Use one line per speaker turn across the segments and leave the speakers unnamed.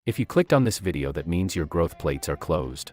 If you clicked on this video, that means your growth plates are closed.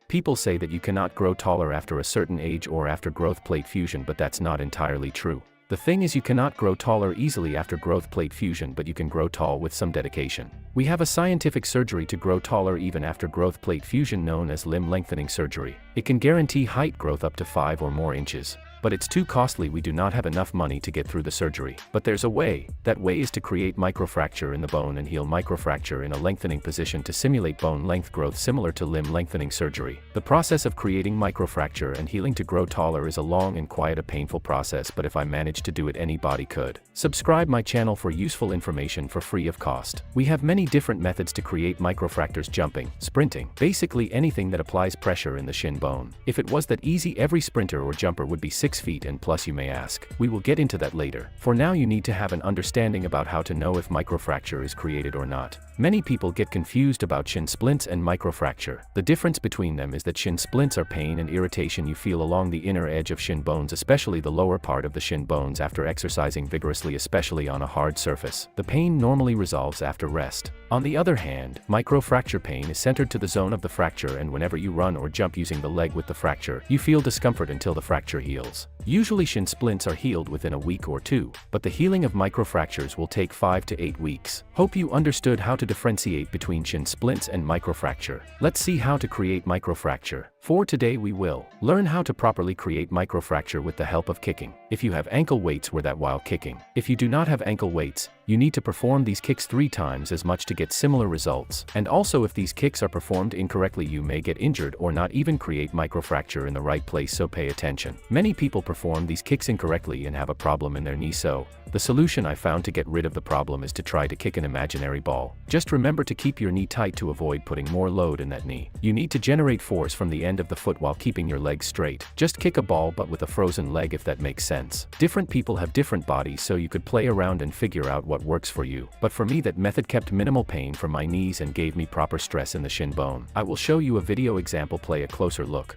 People say that you cannot grow taller after a certain age or after growth plate fusion, but that's not entirely true. The thing is, you cannot grow taller easily after growth plate fusion, but you can grow tall with some dedication. We have a scientific surgery to grow taller even after growth plate fusion known as limb lengthening surgery. It can guarantee height growth up to 5 or more inches. But it's too costly. We do not have enough money to get through the surgery. But there's a way. That way is to create microfracture in the bone and heal microfracture in a lengthening position to simulate bone length growth similar to limb lengthening surgery. The process of creating microfracture and healing to grow taller is a long and quite a painful process, but if I manage to do it, anybody could. Subscribe my channel for useful information for free of cost. We have many different methods to create microfractures: jumping, sprinting, basically anything that applies pressure in the shin bone. If it was that easy, every sprinter or jumper would be 6 feet and plus, you may ask. We will get into that later. For now, you need to have an understanding about how to know if microfracture is created or not. Many people get confused about shin splints and microfracture. The difference between them is that shin splints are pain and irritation you feel along the inner edge of shin bones, especially the lower part of the shin bones after exercising vigorously, especially on a hard surface. The pain normally resolves after rest. On the other hand, microfracture pain is centered to the zone of the fracture, and whenever you run or jump using the leg with the fracture, you feel discomfort until the fracture heals. Usually shin splints are healed within a week or two, but the healing of microfractures will take 5 to 8 weeks. Hope you understood how to differentiate between shin splints and microfracture. Let's see how to create microfracture. For today we will learn how to properly create microfracture with the help of kicking. If you have ankle weights, wear that while kicking. If you do not have ankle weights, you need to perform these kicks 3 times as much to get similar results. And also, if these kicks are performed incorrectly, you may get injured or not even create microfracture in the right place, so pay attention. Many people perform these kicks incorrectly and have a problem in their knee, so the solution I found to get rid of the problem is to try to kick an imaginary ball. Just remember to keep your knee tight to avoid putting more load in that knee. You need to generate force from the end of the foot while keeping your legs straight. Just kick a ball, but with a frozen leg, if that makes sense. Different people have different bodies, so you could play around and figure out what works for you. But for me, that method kept minimal pain from my knees and gave me proper stress in the shin bone. I will show you a video example. Play a closer look.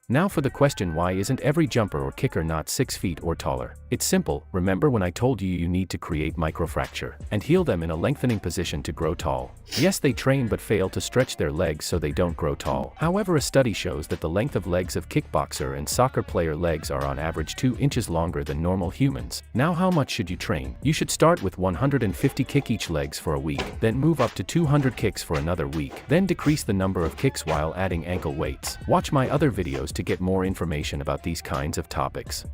Now for the question, why isn't every jumper or kicker not 6 feet or taller? It's simple. Remember when I told you you need to create microfracture and heal them in a lengthening position to grow tall? Yes, they train but fail to stretch their legs, so they don't grow tall. However, a study shows that the length of legs of kickboxer and soccer player legs are on average 2 inches longer than normal humans. Now, how much should you train? You should start with 150 kick each legs for a week, then move up to 200 kicks for another week, then decrease the number of kicks while adding ankle weights. Watch my other videos to get more information about these kinds of topics.